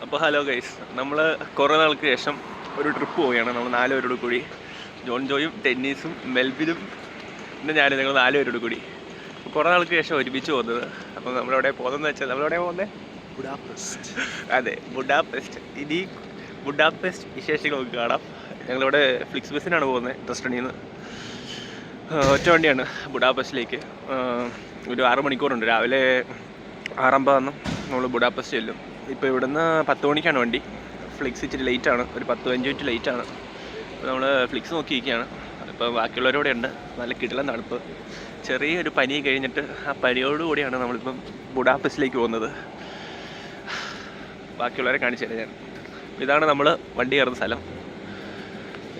അപ്പോൾ hello guys, നമ്മൾ കുറേ നാൾക്ക് ശേഷം ഒരു ട്രിപ്പ് പോവുകയാണ്. നമ്മൾ 4 പേരോട് കൂടി, ജോൺ ജോയും ടെന്നീസും മെൽബിനും പിന്നെ ഞാനും, ഞങ്ങൾ 4 പേരോട് കൂടി കുറേ നാൾക്ക് ശേഷം ഒരുമിച്ച് പോകുന്നത്. അപ്പോൾ നമ്മളെവിടെ പോകുന്നതെന്ന് വെച്ചാൽ, നമ്മളെവിടെ പോകുന്നത്? ബുഡാപെസ്റ്റ്. അതെ, ബുഡാപെസ്റ്റ്. ഇനി ബുഡാപെസ്റ്റ് വിശേഷങ്ങൾ നമുക്ക് കാണാം. ഞങ്ങളിവിടെ ഫ്ലിക്സ് ബസ്സിനാണ് പോകുന്നത്, ഡ്രസ്റ്റണിയിൽ നിന്ന്. ഒറ്റ വണ്ടിയാണ് ബുഡാപെസ്റ്റിലേക്ക്. ഒരു 6 മണിക്കൂറുണ്ട്. രാവിലെ 6:50 നമ്മൾ ബുഡാപെസ്റ്റ് ചെല്ലും. ഇപ്പോൾ ഇവിടുന്ന് 10 മണിക്കാണ് വണ്ടി. ഫ്ലിക്സ് ഇച്ചിരി ലേറ്റാണ്, ഒരു 10-15 മിനിറ്റ് ലേറ്റാണ്. അപ്പോൾ നമ്മൾ ഫ്ലിക്സ് നോക്കിയിരിക്കുകയാണ്. ഇപ്പോൾ ബാക്കിയുള്ളവരോടെ ഉണ്ട്. നല്ല കിടിലൻ തണുപ്പ്, ചെറിയൊരു പനി കഴിഞ്ഞിട്ട് ആ പനിയോടുകൂടിയാണ് നമ്മളിപ്പം ബുഡാപെസ്റ്റിലേക്ക് പോകുന്നത്. ബാക്കിയുള്ളവരെ കാണിച്ചു തരാം ഞാൻ. ഇതാണ് നമ്മൾ വണ്ടി കയറുന്ന സ്ഥലം.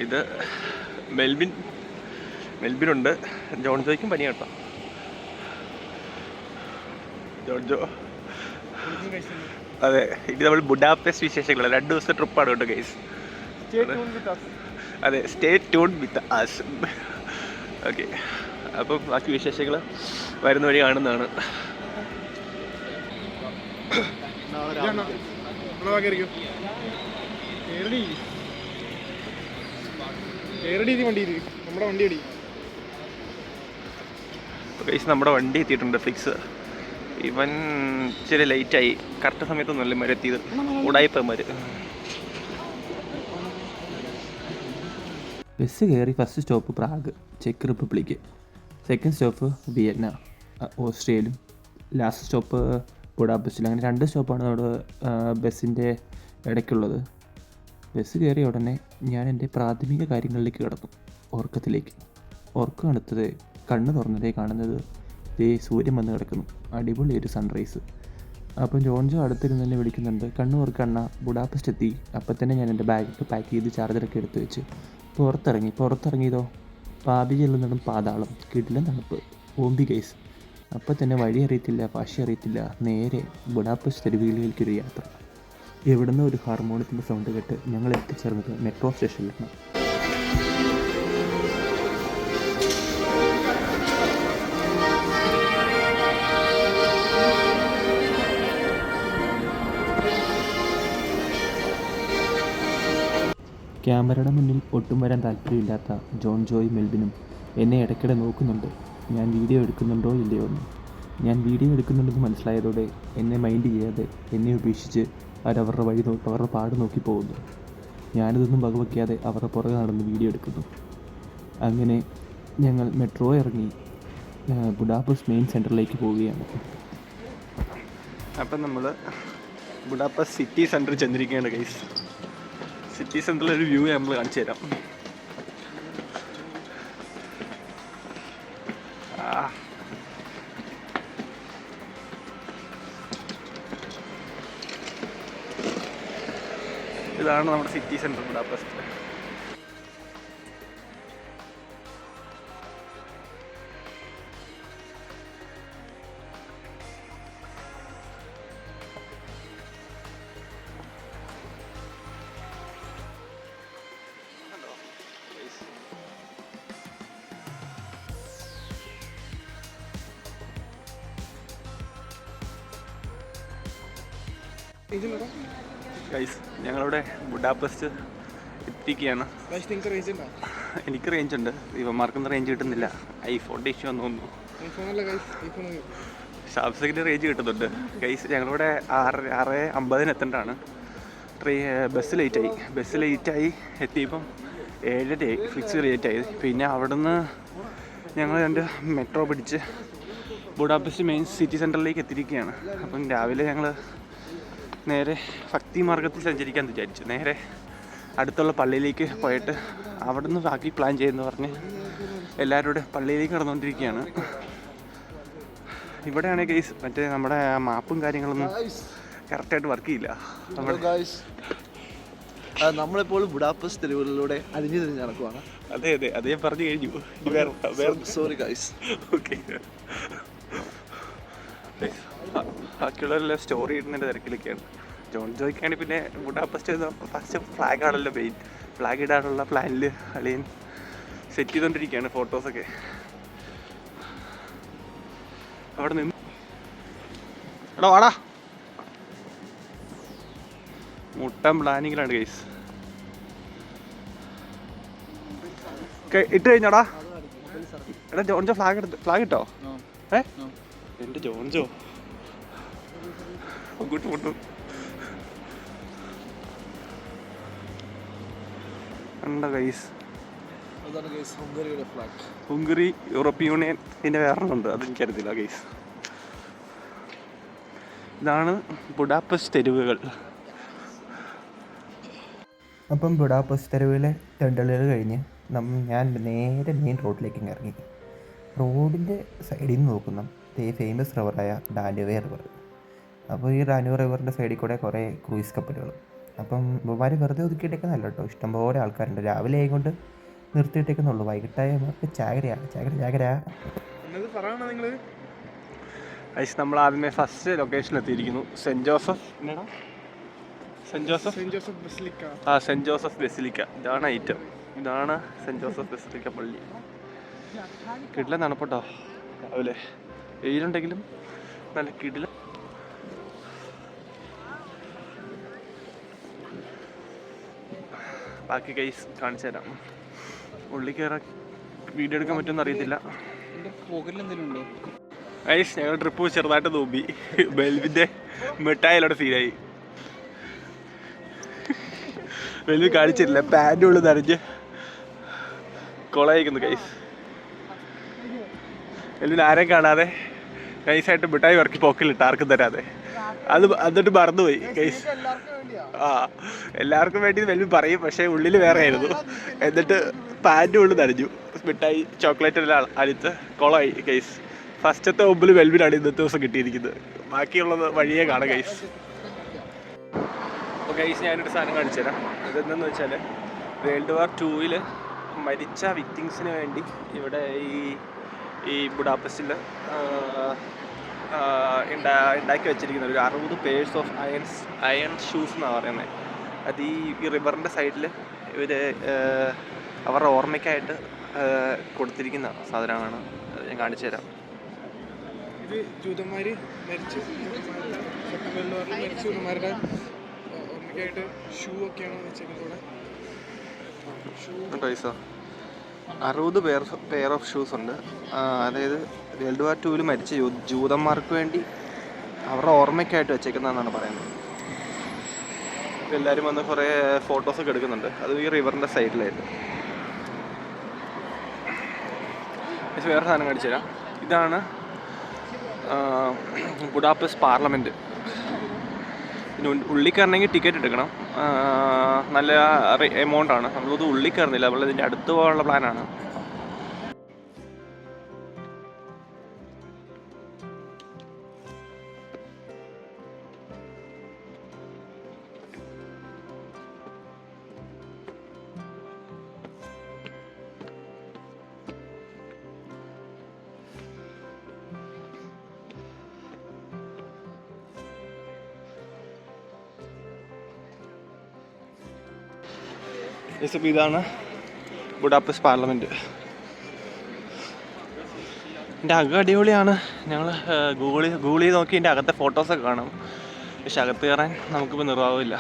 ഇത് മെൽബിനുണ്ട്. ജോൺ ജോയ്ക്കും പനി കേട്ടോ. ജോൺ ജോ, അതെ. ഇനി നമ്മൾ ബുഡാപെസ്റ്റ് വിശേഷങ്ങൾ 2 ദിവസത്തെ ട്രിപ്പാണ് കേട്ടോ ഗൈസ്. അതെ, stay tune with us. Okay, അപ്പം ബാക്കി വിശേഷങ്ങൾ വരുന്ന വഴി കാണുന്നതാണ്. ഗൈസ്, നമ്മുടെ വണ്ടി എത്തിയിട്ടുണ്ട്, ഫ്ലിക്സ്. ഇവൻ ഇച്ചിരി ലേറ്റായി, കറക്റ്റ് സമയത്തൊന്നുമല്ല ഇവന്മാർ എത്തിയത്. ഉടായിപ്പന്മാർ. ബസ് കയറി ഫസ്റ്റ് സ്റ്റോപ്പ് പ്രാഗ്, ചെക്ക് റിപ്പബ്ലിക്ക്. സെക്കൻഡ് സ്റ്റോപ്പ് വിയറ്റ്ന, ഓസ്ട്രേലിയയിലും. ലാസ്റ്റ് സ്റ്റോപ്പ് ബുഡാപെസ്റ്റിൽ. അങ്ങനെ 2 സ്റ്റോപ്പാണ് നമ്മുടെ ബസ്സിൻ്റെ ഇടയ്ക്കുള്ളത്. ബസ് കയറിയ ഉടനെ ഞാൻ എൻ്റെ പ്രാഥമിക കാര്യങ്ങളിലേക്ക് കിടന്നു, ഉറക്കത്തിലേക്ക്. ഉറക്കം എടുത്തത് കണ്ണ് തുറന്നതേ കാണുന്നത് സൂര്യൻ വന്ന് കിടക്കുന്നു. അടിപൊളി ഒരു സൺറൈസ്. അപ്പം ജോൺ ജോ അടുത്തിരുന്ന് തന്നെ വിളിക്കുന്നുണ്ട്, കണ്ണു തുറക്കണ്ണ, ബുഡാപെസ്റ്റ് എത്തി. അപ്പം തന്നെ ഞാൻ എൻ്റെ ബാഗൊക്കെ പാക്ക് ചെയ്ത് ചാർജറൊക്കെ എടുത്ത് വെച്ച് പുറത്തിറങ്ങിയതോ പാപി ചെല്ലുന്നിടം പാതാളം, കിടിലൻ തണുപ്പ്, ഓമ്പി ഗൈസ്. അപ്പം തന്നെ വഴി അറിയത്തില്ല, ഭാഷ അറിയത്തില്ല, നേരെ ബുഡാപെസ്റ്റ് തെരുവുകളിലേക്കൊരു യാത്ര. എവിടുന്ന് ഒരു ഹാർമോണിയത്തിൻ്റെ സൗണ്ട് കേട്ട് ഞങ്ങൾ എത്തിച്ചേർന്നത് മെട്രോ സ്റ്റേഷനിലാണ്. ക്യാമറയുടെ മുന്നിൽ ഒട്ടും വരാൻ താല്പര്യമില്ലാത്ത ജോൺ ജോയും മെൽബിനും എന്നെ ഇടയ്ക്കിടെ നോക്കുന്നുണ്ട്, ഞാൻ വീഡിയോ എടുക്കുന്നുണ്ടോ ഇല്ലയോ എന്ന്. ഞാൻ വീഡിയോ എടുക്കുന്നുണ്ടെന്ന് മനസ്സിലായതോടെ എന്നെ മൈൻഡ് ചെയ്യാതെ എന്നെ ഉപേക്ഷിച്ച് അവരവരുടെ വഴി അവരുടെ പാട് നോക്കി പോകുന്നു. ഞാനിതൊന്നും വകവയ്ക്കാതെ അവരുടെ പുറകെ നടന്ന് വീഡിയോ എടുക്കുന്നു. അങ്ങനെ ഞങ്ങൾ മെട്രോ ഇറങ്ങി ബുഡാപെസ്റ്റ് മെയിൻ സെൻറ്ററിലേക്ക് പോവുകയാണ്. അപ്പം നമ്മൾ ബുഡാപെസ്റ്റ് സിറ്റി സെൻറ്ററിൽ ചെന്നിരിക്കുകയാണ് ഗൈസ്. സിറ്റി സെൻറ്ററിലൊരു വ്യൂ നമ്മൾ കാണിച്ചു തരാം. ഇതാണ് നമ്മുടെ സിറ്റി സെൻറ്റർ ബുഡാപെസ്റ്റ്. ഗൈസ്, ഞങ്ങളിവിടെ ബുഡാപെസ്റ്റ് എത്തിക്കുകയാണ്. എനിക്ക് റേഞ്ച് ഉണ്ട്, ഇവന്മാർക്കൊന്നും റേഞ്ച് കിട്ടുന്നില്ല. ഐഫോണിൻ്റെ ഇഷ്യൂ എന്ന് തോന്നുന്നു. ഷാബ്സക്കിൻ്റെ റേഞ്ച് കിട്ടുന്നുണ്ട്. ഗൈസ്, ഞങ്ങളിവിടെ 6:50 എത്തേണ്ടതാണ്. ബസ് ലേറ്റായി എത്തിയപ്പം 7:30 ഫ്ലിക്സ് ലേറ്റായി. പിന്നെ അവിടുന്ന് ഞങ്ങൾ 2 മെട്രോ പിടിച്ച് ബുഡാപെസ്റ്റ് മെയിൻ സിറ്റി സെൻറ്ററിലേക്ക് എത്തിയിരിക്കുകയാണ്. അപ്പം രാവിലെ ഞങ്ങൾ നേരെ ഭക്തി മാർഗത്തിൽ സഞ്ചരിക്കാൻ വിചാരിച്ചു. നേരെ അടുത്തുള്ള പള്ളിയിലേക്ക് പോയിട്ട് അവിടെ നിന്ന് ബാക്കി പ്ലാൻ ചെയ്യുമെന്ന് പറഞ്ഞ് എല്ലാവരും കൂടെ പള്ളിയിലേക്ക് നടന്നുകൊണ്ടിരിക്കുകയാണ്. ഇവിടെയാണെങ്കിൽ ഗൈസ് മറ്റേ നമ്മുടെ മാപ്പും കാര്യങ്ങളൊന്നും കറക്റ്റായിട്ട് വർക്ക് ചെയ്യില്ല. നമ്മളിപ്പോൾ ബുഡാപെസ്റ്റ് തെരുവുകളിലൂടെ അരിഞ്ഞു തിരിഞ്ഞ് നടക്കുവാണ്. അതെ, അത് ഞാൻ പറഞ്ഞു കഴിഞ്ഞു. Sorry guys. ഓക്കെ, ബാക്കിയുള്ളവരെല്ലാം സ്റ്റോറി ഇടുന്നതിൻ്റെ തിരക്കിലൊക്കെയാണ്. ജോൺ ജോയ്ക്കാണെങ്കിൽ പിന്നെ ബുഡാപെസ്റ്റ് ഫസ്റ്റ് ഫ്ലാഗ് ആണല്ലോ മെയിൻ. ഫ്ലാഗ് ഇടാനുള്ള പ്ലാനിൽ അളിയൻ സെറ്റ് ചെയ്തുകൊണ്ടിരിക്കുകയാണ് ഫോട്ടോസൊക്കെ. അവിടെ നിന്ന് എടാ വാടാ. മുട്ടൻ പ്ലാനിങ്ങിലാണ് ഗൈസ്. ഇട്ട് കഴിഞ്ഞാടാ? എടാ ജോൺജോ ഫ്ലാഗ് ഇട്ടോ? എൻ്റെ ജോൺജോ അങ്ങോട്ട് കൊണ്ടു. കണ്ട ഗൈസ്, ഹംഗറി, യൂറോപ്യൻ യൂണിയൻ, പിന്നെ വേറൊന്നുണ്ട് അതെനിക്കറിയത്തില്ല ഗൈസ്. ഇതാണ് ബുഡാപെസ്റ്റ് തെരുവുകൾ. അപ്പം ബുഡാപെസ്റ്റ് തെരുവിലെ തെണ്ടലുകൾ കഴിഞ്ഞ് ഞാൻ നേരെ മെയിൻ റോഡിലേക്ക് ഇറങ്ങി. റോഡിൻ്റെ സൈഡിൽ നിന്ന് നോക്കുന്ന ഫേമസ് റിവറായ ഡാനുവേ റിവർ. അപ്പോൾ ഈ ഡാനുവേ റിവറിൻ്റെ സൈഡിൽ കൂടെ കുറേ ക്രൂയിസ് കപ്പലുകൾ. അപ്പം ഇവന്മാർ വെറുതെ ഒതുക്കിയിട്ടേക്കുന്നല്ല കേട്ടോ, ഇഷ്ടംപോലെ ആൾക്കാരുണ്ട്. രാവിലെ ആയിക്കൊണ്ട് നിർത്തിയിട്ടേക്കുന്നുള്ളൂ. വൈകിട്ടായ നമുക്ക് ചാകര. ഐസ് നമ്മൾ ആദ്യമേ ഫസ്റ്റ് ലൊക്കേഷനിൽ എത്തിയിരിക്കുന്നു. Saint Joseph basilica. ഇതാണ് ഐറ്റം. ഇതാണ് സെൻറ്റ് ജോസഫ് ബെസിലിക്ക പള്ളി. കിടിലം തണുപ്പട്ടോ രാവിലെ. വെയിലുണ്ടെങ്കിലും നല്ല കിടിലം. ബാക്കി കൈസ് കാണിച്ചു തരാം. ഉള്ളിൽ കയറാൻ വീഡിയോ എടുക്കാൻ പറ്റുമെന്ന് അറിയത്തില്ല. ഐസ് ഞങ്ങൾ ട്രിപ്പ് ചെറുതായിട്ട് നോമ്പി. ബെൽവിൻ്റെ മിഠായിലോടെ സീനായി. വെൽവി കാണിച്ചിട്ടില്ല, പാൻറ് ഉള്ളിൽ നനഞ്ഞ് കൊളയിക്കുന്നു കൈസ്. വെൽവിന് ആരെയും കാണാതെ നൈസായിട്ട് മിഠായി ഇറക്കി പോക്കലിട്ട് ആർക്കും തരാതെ. അത് എന്നിട്ട് മറന്നുപോയി കൈസ്. എല്ലാവർക്കും വേണ്ടി വെൽവി പറയും, പക്ഷേ ഉള്ളിൽ വേറെ ആയിരുന്നു. എന്നിട്ട് പാൻറ് ഉള്ളിൽ നനഞ്ഞു. മിഠായി ചോക്ലേറ്റ് എല്ലാം അരിത്ത് കൊളായി കൈസ്. ഫസ്റ്റത്തെ മുമ്പിൽ വെൽവിനാണ് ഇന്നത്തെ ദിവസം കിട്ടിയിരിക്കുന്നത്. ബാക്കിയുള്ളത് വഴിയേ കാണാം കൈസ്. അപ്പോൾ ഗൈസ് ഞാനൊരു സാധനം കാണിച്ചു തരാം. ഇതെന്തെന്ന് വെച്ചാൽ വേൾഡ് വാർ 2 മരിച്ച വിക്ടിംസിന് വേണ്ടി ഇവിടെ ഈ ബുഡാപെസ്റ്റിൽ ഉണ്ടാക്കി വെച്ചിരിക്കുന്ന ഒരു 60 പേഴ്സ് ഓഫ് അയൺ ഷൂസ് എന്നാണ് പറയുന്നത്. അത് ഈ റിവറിൻ്റെ സൈഡിൽ ഇവർ അവരുടെ ഓർമ്മയ്ക്കായിട്ട് കൊടുത്തിരിക്കുന്ന സാധനമാണ്. ഞാൻ കാണിച്ചു തരാം. ഇത് ജൂതന്മാർ മരിച്ചു ജൂതന്മാരുടെ ഓർമ്മയ്ക്കായിട്ട് ഷൂ ഒക്കെയാണ് വെച്ചേക്കുന്നത്. 60 പെയർ ഓഫ് ഷൂസ് ഉണ്ട്. അതായത് വേൾഡ് വാർ 2 മരിച്ച ജൂതന്മാർക്ക് വേണ്ടി അവരുടെ ഓർമ്മയ്ക്കായിട്ട് വെച്ചേക്കുന്നതെന്നാണ് പറയുന്നത്. എല്ലാവരും വന്ന് കുറേ ഫോട്ടോസൊക്കെ എടുക്കുന്നുണ്ട്. അത് ഈ റിവറിൻ്റെ സൈഡിലായിട്ട്. പക്ഷേ വേറെ സാധനം കാണിച്ചു തരാം. ഇതാണ് ബുഡാപെസ്റ്റ് പാർലമെൻറ്റ്. പിന്നെ ഉള്ളിൽ കയറണമെങ്കിൽ ടിക്കറ്റ് എടുക്കണം. നല്ല എമൗണ്ടാണ്. നമ്മളത് ഉള്ളിൽ കയറുന്നില്ല, നമ്മൾ ഇതിൻ്റെ അടുത്ത് പോകാനുള്ള പ്ലാനാണ്. ഇതാണ് ബുഡാപെസ്റ്റ് പാർലമെൻറ്റ്. എൻ്റെ അകം അടിപൊളിയാണ്. ഞങ്ങൾ ഗൂഗിൾ ചെയ്ത് നോക്കി എൻ്റെ അകത്തെ ഫോട്ടോസൊക്കെ കാണാം. പക്ഷെ അകത്ത് കയറാൻ നമുക്കിപ്പോൾ നിർവാഹമില്ല.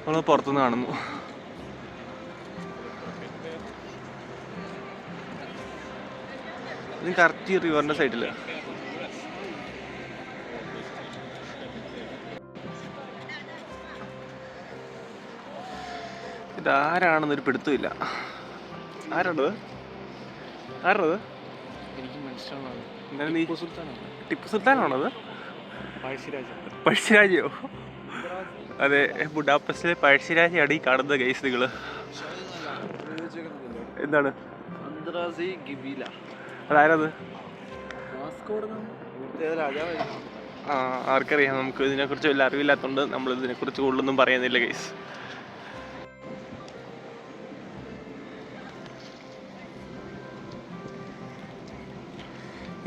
നമ്മൾ പുറത്തുനിന്ന് കാണുന്നു. ഇത് കറക്റ്റ് റിവറിൻ്റെ സൈഡിൽ. ഇതാരാണെന്നൊരു പിടുത്തമില്ല. ആരാണത്? എനിക്ക് മനസ്സിലാവുന്നത് എന്തായാലും നീ ടിപ്പു സുൽത്താനാണത്? പഴശ്ശിരാജയോ? അതെ, ബുഡാപെസ്റ്റിലെ പഴശ്ശിരാജയാണ് ഈ കാണുന്നത് ഗൈസ്. നിങ്ങൾ എന്താണ് അതാരത്? ആർക്കറിയാം. നമുക്ക് ഇതിനെക്കുറിച്ച് വലിയ അറിവില്ലാത്തതുകൊണ്ട് നമ്മൾ ഇതിനെക്കുറിച്ച് കൂടുതലൊന്നും പറയുന്നില്ല ഗൈസ്.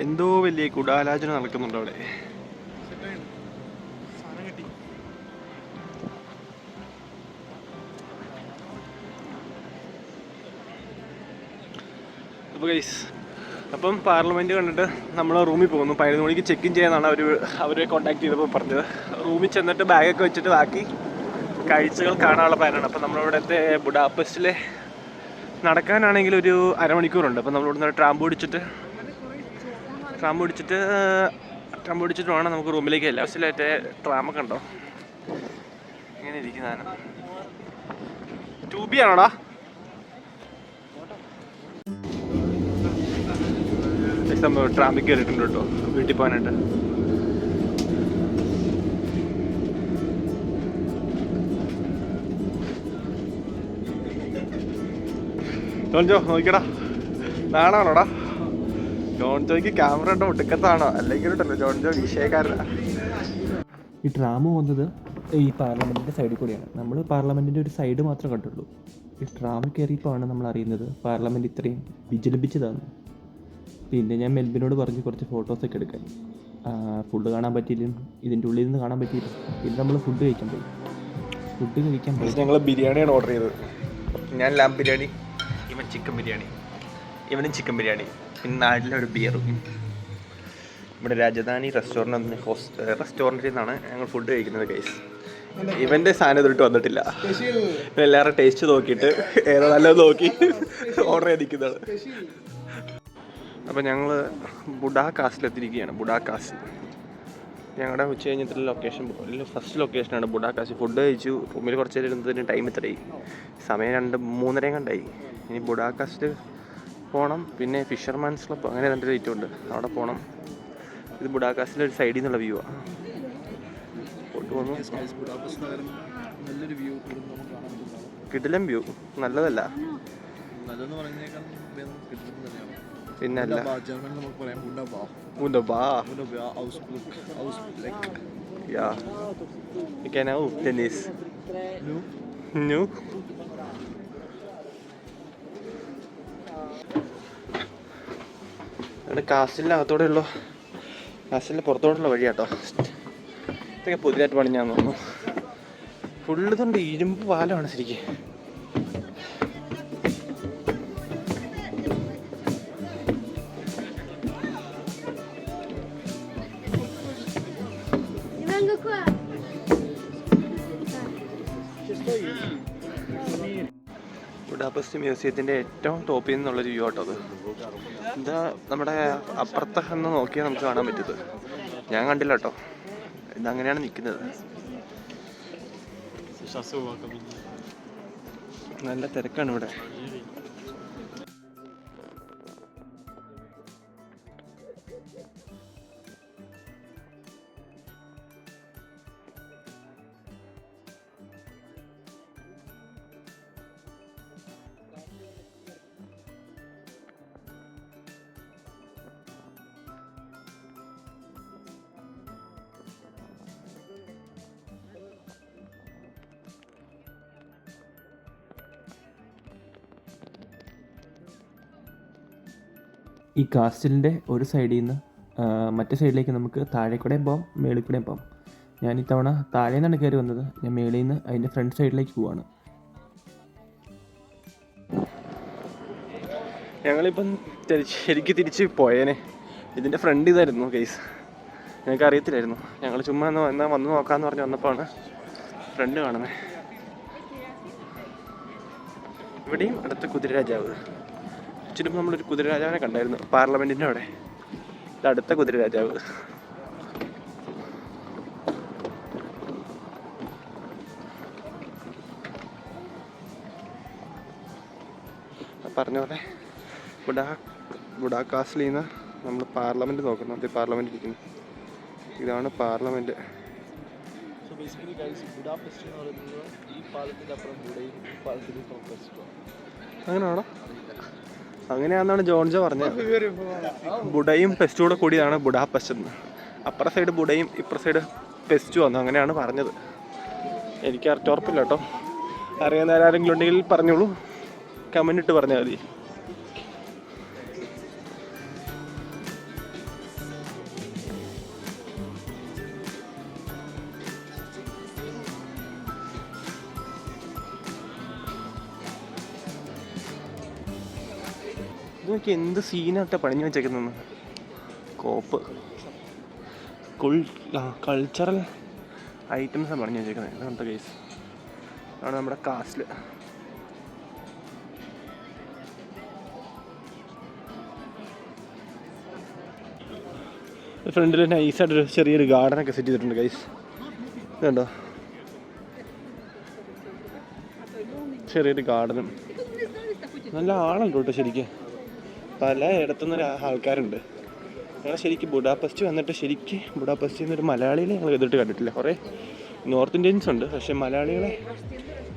എന്തോ വലിയ ഗൂഢാലോചന നടക്കുന്നുണ്ട് അവിടെ. അപ്പോൾ ഗൈസ്, അപ്പം പാർലമെൻറ്റ് കണ്ടിട്ട് നമ്മൾ റൂമിൽ പോകുന്നു. 11 മണിക്ക് ചെക്ക് ഇൻ ചെയ്യാനാണ് അവരെ കോൺടാക്ട് ചെയ്തപ്പോൾ പറഞ്ഞത്. റൂമിൽ ചെന്നിട്ട് ബാഗൊക്കെ വെച്ചിട്ട് ബാക്കി കാഴ്ചകൾ കാണാനുള്ള പ്ലാനാണ്. അപ്പോൾ നമ്മളിവിടുത്തെ ബുഡാപെസ്റ്റിലെ നടക്കാനാണെങ്കിൽ ഒരു അരമണിക്കൂറുണ്ട്. അപ്പോൾ നമ്മളിവിടുന്ന് ട്രാം പിടിച്ചിട്ട് വേണം നമുക്ക് റൂമിലേക്ക് അല്ല. ബസ്സിലേറ്റ ട്രാമൊക്കെ ഉണ്ടോ ഇങ്ങനെ ഇരിക്കുന്നതാണ്. 2B ആണോടാ? ട്രാമിൽ കയറിയിട്ടുണ്ട് കേട്ടോ വീട്ടിൽ പോകാനായിട്ട്. ജോൺജോ നോക്കിക്കടാ, നാണാണോടാ? ജോൺജോയ്ക്ക് ക്യാമറ ഉണ്ടോ ഒടുക്കത്താണോ? അല്ലെങ്കിൽ ഉണ്ടല്ലോ ജോൺജോ വിഷയക്കാരനാ. ഈ ട്രാം പോകുന്നത് ഈ പാർലമെൻറ്റിൻ്റെ സൈഡിൽ കൂടിയാണ്. നമ്മൾ പാർലമെൻറ്റിൻ്റെ ഒരു സൈഡ് മാത്രമേ കണ്ടുള്ളൂ. ഈ ട്രാമിൽ കയറിയപ്പോഴാണ് നമ്മൾ അറിയുന്നത് പാർലമെൻറ്റ് ഇത്രയും വിജൃംഭിച്ചതാണ്. പിന്നെ ഞാൻ മെൽബിനോട് പറഞ്ഞു കുറച്ച് ഫോട്ടോസൊക്കെ എടുക്കാൻ. ഫുഡ് കാണാൻ പറ്റിയില്ല, ഇതിൻ്റെ ഉള്ളിൽ നിന്ന് കാണാൻ പറ്റിയില്ല. പിന്നെ നമ്മൾ ഫുഡ് കഴിക്കാൻ പോയി. ഞങ്ങൾ ബിരിയാണിയാണ് ഓർഡർ ചെയ്തത്. ഞാൻ ലാം ബിരിയാണി, ഇവൻ ചിക്കൻ ബിരിയാണി, ഇവനും ചിക്കൻ ബിരിയാണി, പിന്നെ നാട്ടിലൊരു ബിയറും. ഇവിടെ രാജധാനി റെസ്റ്റോറൻറ്റിൽ നിന്നാണ് ഞങ്ങൾ ഫുഡ് കഴിക്കുന്നത് ഗൈസ്. ഇവൻ്റെ സാധനം ഇതിട്ട് വന്നിട്ടില്ല. എല്ലാവരും ടേസ്റ്റ് നോക്കിയിട്ട് ഏതാ നല്ലത് നോക്കി ഓർഡർ ചെയ്തിരിക്കുന്നതാണ്. അപ്പോൾ ഞങ്ങൾ ബുഡാകാസിലെത്തിയിരിക്കുകയാണ്. ബുഡാകാസ് ഞങ്ങളുടെ ഉച്ച കഴിഞ്ഞിട്ടുള്ള ലൊക്കേഷൻ, ഫസ്റ്റ് ലൊക്കേഷനാണ് ബുഡാകാസ്. ഫുഡ് കഴിച്ചു, റൂമിൽ കുറച്ച് നേരം ഇരുന്നതിന് ടൈം ഇത്രയായി, സമയം 3:30 കണ്ടായി. ഇനി ബുഡാകാസിൽ പോകണം. പിന്നെ ഫിഷർമാൻസ് ക്ലബ് അങ്ങനെ 2 ലൈറ്റും ഉണ്ട്, അവിടെ പോകണം. ഇത് ബുഡാകാസിലെ ഒരു സൈഡിൽ നിന്നുള്ള വ്യൂ ആണ്. കിടിലം വ്യൂ, നല്ലതല്ല പിന്നല്ല. കാസ്റ്റിലിനകത്തോടെയുള്ള കാസ്റ്റിലിന് പുറത്തോട്ടുള്ള വഴിയാട്ടോ. ഇതൊക്കെ പുതിയതായിട്ട് പണിഞ്ഞാന്ന് തോന്നുന്നു. ഫുള്ള് തൊണ്ട് ഇരുമ്പ് പാലമാണ് ശരിക്കും. ബുഡാപെസ്റ്റ് മ്യൂസിയത്തിൻ്റെ ഏറ്റവും ടോപ്പിൽ നിന്നുള്ളൊരു വ്യൂ ആട്ടോ അത്. എന്താ നമ്മുടെ അപ്പുറത്തെ നിന്ന് നോക്കിയാൽ നമുക്ക് കാണാൻ പറ്റുന്നത്. ഞാൻ കണ്ടില്ല കേട്ടോ, ഇതങ്ങനെയാണ് നിൽക്കുന്നത്. നല്ല തിരക്കാണ് ഇവിടെ. ഈ കാസ്റ്റലിൻ്റെ ഒരു സൈഡിൽ നിന്ന് മറ്റേ സൈഡിലേക്ക് നമുക്ക് താഴെ കൂടെയും പോകാം, മേളിൽ കൂടെയും പോകാം. ഞാൻ ഇത്തവണ താഴെ നിന്നാണ് കയറി വന്നത്. ഞാൻ മേളിൽ നിന്ന് അതിൻ്റെ ഫ്രണ്ട് സൈഡിലേക്ക് പോവാണ്. ഞങ്ങളിപ്പം ശരിക്കും തിരിച്ച് പോയേനെ. ഇതിൻ്റെ ഫ്രണ്ട് ഇതായിരുന്നു കേസ്, ഞങ്ങൾക്ക് അറിയത്തില്ലായിരുന്നു. ഞങ്ങൾ ചുമ്മാ എന്നാൽ വന്ന് നോക്കാമെന്ന് പറഞ്ഞ് വന്നപ്പോഴാണ് ഫ്രണ്ട് കാണുന്നത്. ഇവിടെയും അടുത്ത കുതിരരാജാവ്. ചുറ്റും നമ്മളൊരു കുതിരരാജാവിനെ കണ്ടായിരുന്നു പാർലമെൻറ്റിൻ്റെ അവിടെ. ഇത് അടുത്ത കുതിരരാജാവ്. പറഞ്ഞ പോലെ ബുഡാകാസിൽ നിന്ന് നമ്മൾ പാർലമെൻറ്റ് നോക്കുന്നു. അത് പാർലമെൻറ്റ് ഇരിക്കുന്നു. ഇതാണ് പാർലമെൻറ്റ്. അങ്ങനെയാണോ? അങ്ങനെയാണെന്നാണ് ജോൺജോ പറഞ്ഞത്. ബുഡയും പെസ്റ്റും കൂടെ കൂടിയതാണ് ബുഡാപെസ്റ്റ് എന്ന്. അപ്പുറ സൈഡ് ബുഡയും ഇപ്പുറ സൈഡ് പെസ്റ്റും വന്നു, അങ്ങനെയാണ് പറഞ്ഞത്. എനിക്ക് ഉറപ്പില്ല കേട്ടോ. അറിയാവുന്ന ആരെങ്കിലും ഉണ്ടെങ്കിൽ പറഞ്ഞോളൂ, കമൻ്റ് ഇട്ട് പറഞ്ഞാൽ മതി. ഇതൊക്കെ എന്ത് സീനായിട്ട് പണിഞ്ഞു വെച്ചേക്കുന്നു. കോപ്പ് കൾച്ചറൽ ഐറ്റംസാണ് പണിഞ്ഞു വെച്ചേക്കുന്നത്. ഇതുകൊണ്ട് കേസ് ആണ് നമ്മുടെ കാസ്റ്റിൽ. ഫ്രണ്ടിൽ നൈസായിട്ടൊരു ചെറിയൊരു ഗാർഡനൊക്കെ സെറ്റ് ചെയ്തിട്ടുണ്ട് ഗൈസ്. ഇതുണ്ടോ, ചെറിയൊരു ഗാർഡനും. നല്ല ആളുണ്ട് കേട്ടോ ശരിക്കും. പല ഇടത്തുനിന്ന് ആൾക്കാരുണ്ട്. ഞങ്ങൾ ശരിക്കും ബുഡാപെസ്റ്റ് വന്നിട്ട് ശരിക്കും ബുഡാപെസ്റ്റിൽ നിന്നൊരു മലയാളികളെ ഞങ്ങൾ എതിർത്ത് കണ്ടിട്ടില്ല. കുറേ നോർത്ത് ഇന്ത്യൻസ് ഉണ്ട്, പക്ഷേ മലയാളികളെ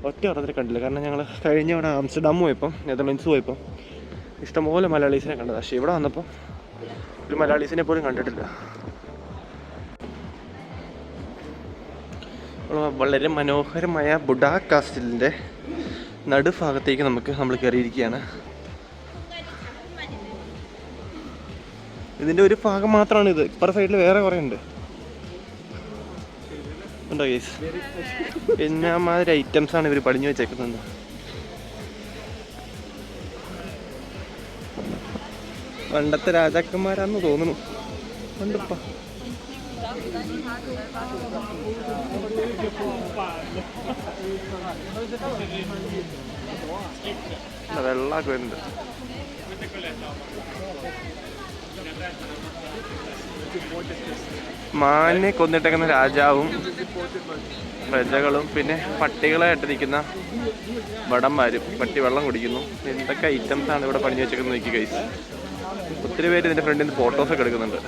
ഒറ്റ ഓർമ്മത്തിൽ കണ്ടില്ല. കാരണം ഞങ്ങൾ കഴിഞ്ഞ ഇവിടെ ആംസ്റ്റർഡാം പോയപ്പം, നെതർലൻഡ്സ് പോയപ്പം ഇഷ്ടംപോലെ മലയാളീസിനെ കണ്ടത്. പക്ഷേ ഇവിടെ വന്നപ്പോൾ ഒരു മലയാളീസിനെ പോലും കണ്ടിട്ടില്ല. വളരെ മനോഹരമായ ബുഡാ കാസ്റ്റലിൻ്റെ നടുഭാഗത്തേക്ക് നമ്മൾ കയറിയിരിക്കുകയാണ്. ഇതിൻ്റെ ഒരു ഭാഗം മാത്രമാണ് ഇത്. ഇപ്പുറ സൈഡിൽ വേറെ കുറേ ഉണ്ട്. ഉണ്ടോ ഗൈസ്? പിന്നെ മാതിരി ഐറ്റംസാണ് ഇവർ പടിഞ്ഞു വെച്ചേക്കുന്നത്. പണ്ടത്തെ രാജാക്കന്മാരാന്ന് തോന്നുന്നു. ഉണ്ടപ്പ വെള്ളമൊക്കെ വരുന്നുണ്ട്. മാനിനെ കൊന്നിട്ടേക്കുന്ന രാജാവും പ്രജകളും പിന്നെ പട്ടികളായിട്ട് നിൽക്കുന്ന വടന്മാരും. പട്ടി വെള്ളം കുടിക്കുന്നു. എന്തൊക്കെ ഐറ്റംസാണ് ഇവിടെ പണിഞ്ഞു വെച്ചേക്കുന്നത് നോക്കി ഗൈസ്. ഒത്തിരി പേര് ഇതിൻ്റെ ഫ്രണ്ടിൽ നിന്ന് ഫോട്ടോസൊക്കെ എടുക്കുന്നുണ്ട്.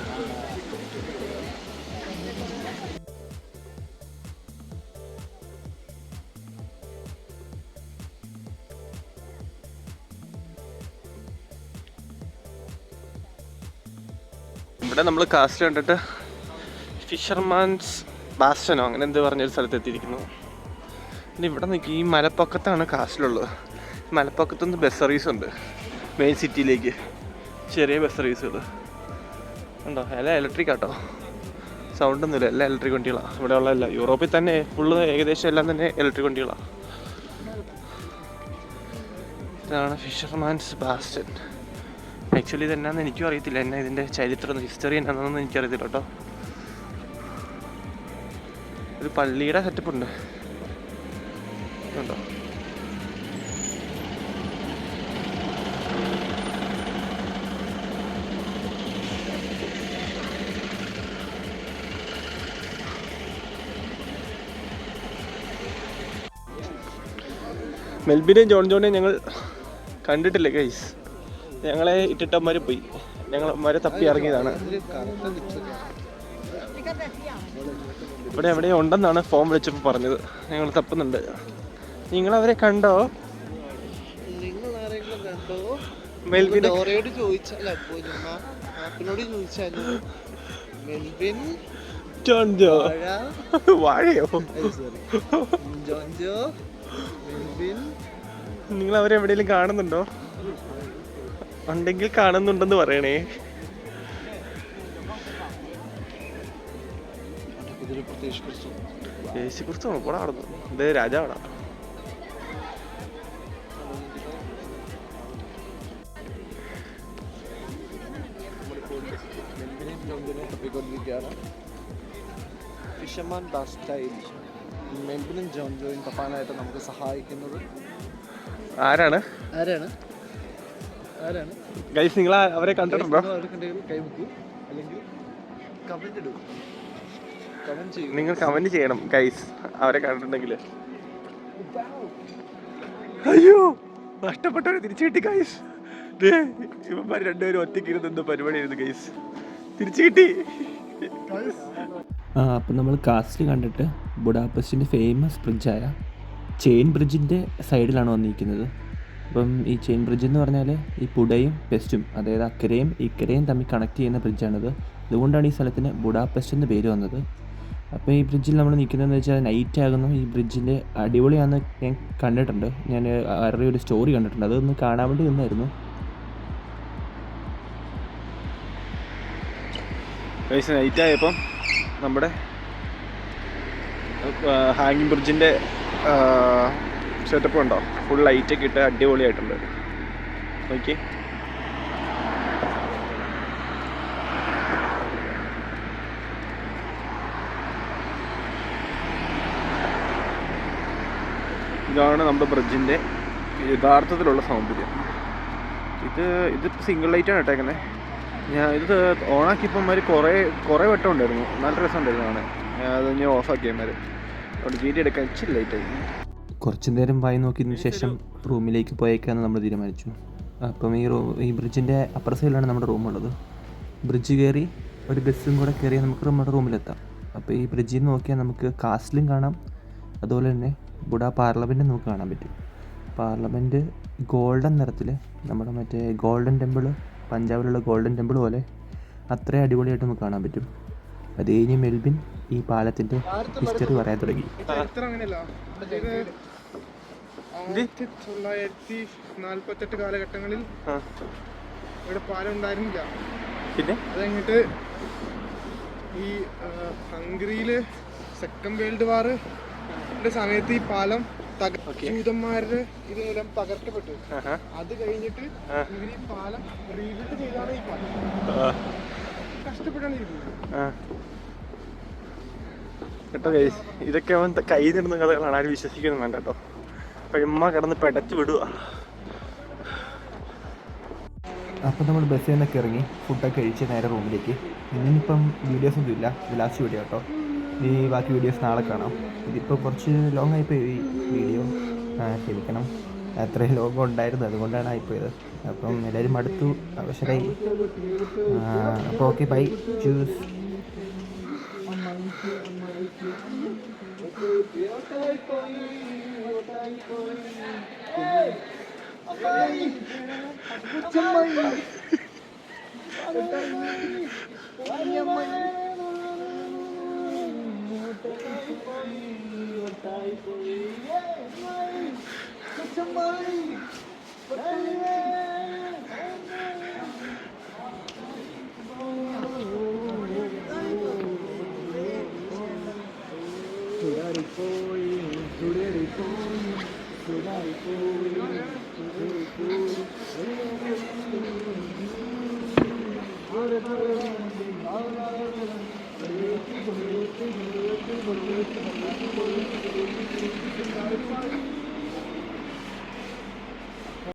ഇവിടെ നമ്മൾ കാസ്റ്റ് കണ്ടിട്ട് ഫിഷർമാൻസ് ബാസ്റ്റനോ അങ്ങനെ എന്ത് പറഞ്ഞൊരു സ്ഥലത്ത് എത്തിയിരിക്കുന്നു. പിന്നെ ഇവിടെ നിൽക്കി ഈ മലപ്പൊക്കത്താണ് കാസ്റ്റിലുള്ളത്. മലപ്പൊക്കത്തുനിന്ന് ബസ് സർവീസ് ഉണ്ട് മെയിൻ സിറ്റിയിലേക്ക്. ചെറിയ ബസ് സർവീസുകൾ ഉണ്ടോ? എല്ലാം ഇലക്ട്രിക് ആട്ടോ, സൗണ്ടൊന്നുമില്ല. എല്ലാം ഇലക്ട്രിക് വണ്ടികളാണ് ഇവിടെ ഉള്ള. എല്ലാം യൂറോപ്പിൽ തന്നെ ഫുള്ള് ഏകദേശം എല്ലാം തന്നെ ഇലക്ട്രിക് വണ്ടികളാണ്. ഇതാണ് ഫിഷർമാൻസ് ബാസ്റ്റൻ. ആക്ച്വലി ഇതെന്നാന്ന് എനിക്കും അറിയത്തില്ല. എന്നാ ഇതിൻ്റെ ചരിത്രം ഹിസ്റ്ററി എന്നാണെന്നൊന്നും എനിക്കറിയത്തില്ല കേട്ടോ. ഒരു പള്ളിയുടെ സെറ്റപ്പ് ഉണ്ട് കേട്ടോ. മെൽബിനെയും ജോണിനെയും ഞങ്ങൾ കണ്ടിട്ടില്ല ഗൈസ്. ഞങ്ങളെ ഇട്ടിട്ടന്മാർ പോയി. ഞങ്ങളന്മാരെ തപ്പി ഇറങ്ങിയതാണ്. ഇവിടെ എവിടെയോ ഉണ്ടെന്നാണ് ഫോം വിളിച്ചപ്പോൾ പറഞ്ഞത്. ഞങ്ങൾ തപ്പുന്നുണ്ട്. നിങ്ങളവരെ കണ്ടോ? മെൽബിൻ ജോൺജോ വാഴയോ? നിങ്ങൾ അവരെ എവിടെയെങ്കിലും കാണുന്നുണ്ടോ? ഉണ്ടെങ്കിൽ കാണുന്നുണ്ടെന്ന് പറയണേ. യേശു ക്രിസ്തു കൂടെ നടന്നു. ഇത് രാജാവാണ്. ഫിഷർമാൻ ബാസ്റ്റൈൽ മെൽബിനും ജോൺജോയും തപ്പാനായിട്ട് നമുക്ക് സഹായിക്കുന്നത് ആരാണ്? ഗൈസ് നിങ്ങൾ അവരെ കണ്ടിട്ടുണ്ടോ? കൈമുക്കൂ അല്ലെങ്കിൽ കമന്റ് ഇടൂ. നിങ്ങൾ കമന്റ് ചെയ്യണം ഗൈസ് അവരെ കണ്ടിട്ടുണ്ടെങ്കിൽ. അയ്യോ, നഷ്ടപ്പെട്ടവരെ തിരിച്ചു കിട്ടി ഗൈസ്. ഇവന്മാർ രണ്ടുപേരും ഒറ്റയ്ക്ക് ഇരുന്ന് പരിപാടിയായിരുന്നു ഗൈസ്. തിരിച്ചു കിട്ടി. അപ്പം നമ്മൾ കാസ്റ്റിൽ കണ്ടിട്ട് ബുഡാപെസ്റ്റിൻ്റെ ഫേമസ് ബ്രിഡ്ജായ ചെയിൻ ബ്രിഡ്ജിൻ്റെ സൈഡിലാണ് വന്നിരിക്കുന്നത്. അപ്പം ഈ ചെയിൻ ബ്രിഡ്ജ് എന്ന് പറഞ്ഞാൽ ഈ പുടയും പെസ്റ്റും, അതായത് അക്കരയും ഇക്കരയും തമ്മിൽ കണക്ട് ചെയ്യുന്ന ബ്രിഡ്ജാണിത്. അതുകൊണ്ടാണ് ഈ സ്ഥലത്തിന് ബുഡാപെസ്റ്റ് എന്ന് പേര് വന്നത്. അപ്പോൾ ഈ ബ്രിഡ്ജിൽ നമ്മൾ നിൽക്കുന്നതെന്ന് വെച്ചാൽ നൈറ്റ് ആകുന്നു. ഈ ബ്രിഡ്ജിൻ്റെ അടിപൊളിയാണെന്ന് ഞാൻ കണ്ടിട്ടുണ്ട്. ഞാൻ അവരുടെ ഒരു സ്റ്റോറി കണ്ടിട്ടുണ്ട്. അതൊന്ന് കാണാൻ വേണ്ടി നിന്നായിരുന്നു. നൈറ്റ് ആയപ്പം നമ്മുടെ ഹാങ്ങിങ് ബ്രിഡ്ജിൻ്റെ സെറ്റപ്പ് ഉണ്ടോ? ഫുൾ ലൈറ്റൊക്കെ ഇട്ട് അടിപൊളിയായിട്ടുണ്ട്. ഓക്കെ, ഇതാണ് നമ്മുടെ ബ്രിഡ്ജിൻ്റെ യഥാർത്ഥത്തിലുള്ള സൗന്ദര്യം. ഇതിപ്പോൾ സിംഗിൾ ലൈറ്റാണ് ഇട്ടേക്കുന്നത്. ഞാൻ ഇത് ഓണാക്കിയപ്പോൾ മാതിരി കുറേ വട്ടം ഉണ്ടായിരുന്നു. നല്ല രസമുണ്ടായിരുന്നു കാണാൻ. അത് ഞാൻ ഓഫാക്കിയമാർ അവിടെ വീഡിയോ എടുക്കാൻ ഇച്ചിരി ലൈറ്റായി. കുറച്ച് നേരം വായി നോക്കിയതിന് ശേഷം റൂമിലേക്ക് പോയേക്കാന്ന് നമ്മൾ തീരുമാനിച്ചു. അപ്പം ഈ ബ്രിഡ്ജിൻ്റെ അപ്പുറ സൈഡിലാണ് നമ്മുടെ റൂമുള്ളത്. ബ്രിഡ്ജ് കയറി ഒരു ബസ്സും കൂടെ കയറിയാൽ നമുക്ക് നമ്മുടെ റൂമിലെത്താം. അപ്പോൾ ഈ ബ്രിഡ്ജിൽ നിന്ന് നോക്കിയാൽ നമുക്ക് കാസ്റ്റിലും കാണാം, അതുപോലെ തന്നെ ബുഡ പാർലമെൻറ്റ് നമുക്ക് കാണാൻ പറ്റും. പാർലമെൻറ്റ് ഗോൾഡൻ നിറത്തിൽ, നമ്മുടെ മറ്റേ ഗോൾഡൻ ടെമ്പിൾ, പഞ്ചാബിലുള്ള ഗോൾഡൻ ടെമ്പിൾ പോലെ അത്രയും അടിപൊളിയായിട്ട് നമുക്ക് കാണാൻ പറ്റും. അത് കഴിഞ്ഞ് മെൽബിൻ ഈ പാലത്തിൻ്റെ ഹിസ്റ്ററി പറയാൻ തുടങ്ങി. ചരിത്രം അങ്ങനെയല്ല, 1948 കാലഘട്ടങ്ങളിൽ ഇവിടെ പാലം ഉണ്ടായിരുന്നില്ല. പിന്നെ അത് കഴിഞ്ഞിട്ട് ഈ ഹംഗറിയില് സെക്കൻഡ് വേൾഡ് വാറിന്റെ സമയത്ത് ഈ പാലം ജൂതന്മാരുടെ ഇത് മൂലം തകർക്കപ്പെട്ടു. അത് കഴിഞ്ഞിട്ട് ഇവർ ഈ പാലം റീബിൽഡ് ചെയ്താണ് ഈ പാലം കഷ്ടപ്പെട്ടാണ് ഇരിക്കുന്നത്. കേട്ടോ ഗൈസ്, ഇതൊക്കെ അവൻ കൈ നിടുന്ന കഥകളാണ്. ആരും വിശ്വസിക്കുന്നു വേണ്ട കേട്ടോ. അപ്പം ഉമ്മ കിടന്ന് പെടച്ച് വിടുക. അപ്പോൾ നമ്മൾ ബസ്സിൽ നിന്നൊക്കെ ഇറങ്ങി ഫുഡൊക്കെ കഴിച്ച് നേരെ റൂമിലേക്ക്. ഇന്നിപ്പം വീഡിയോസൊന്നും ഇല്ല, ഇത് ലാസ്റ്റ് വീഡിയോ കേട്ടോ. ഈ ബാക്കി വീഡിയോസ് നാളെ കാണാം. ഇതിപ്പോൾ കുറച്ച് ലോങ് ആയിപ്പോയി ഈ വീഡിയോ, ക്ഷമിക്കണം. അത്രയും ലോങ് ഉണ്ടായിരുന്നു, അതുകൊണ്ടാണ് ആയിപ്പോയത്. അപ്പം എല്ലാവരും അടുത്തു അവശരായി. അപ്പോൾ ഓക്കെ, ബൈ, ചൂസ്. Thank you.